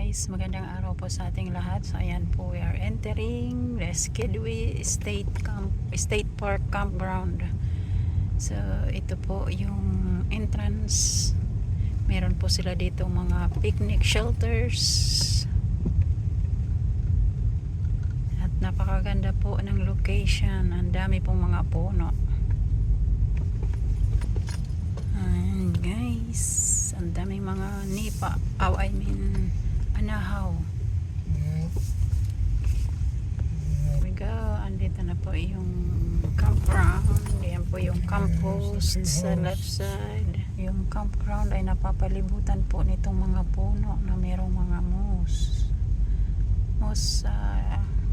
guys, magandang araw po sa ating lahat. So ayan po, we are entering Skidway State Park Campground. So ito po yung entrance. Meron po sila dito mga picnic shelters. At napakaganda po ng location. Ang dami pong mga puno. Ayan guys, ang daming mga nipa. Anahaw. Here we go. Andito na po yung campground. Yan po yung compost sa left side. Yung campground ay napapalibutan po nitong mga puno na merong mga moss.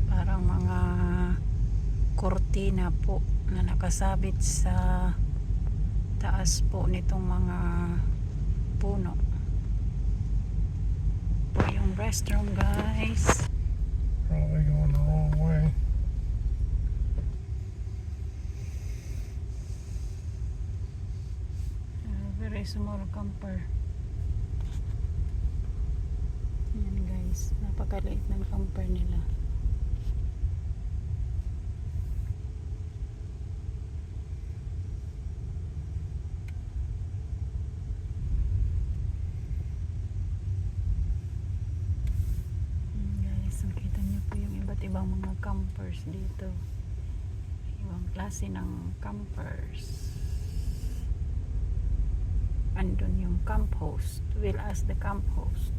Parang mga kortina po na nakasabit sa taas po nitong mga puno. Po yung restroom guys. Probably going the wrong way. Very small camper. Yan guys, napakaliit ng camper nila. Nakita niyo po yung iba't ibang mga campers dito. Ibang klase ng campers. Andun yung camp host. We'll ask the camp host.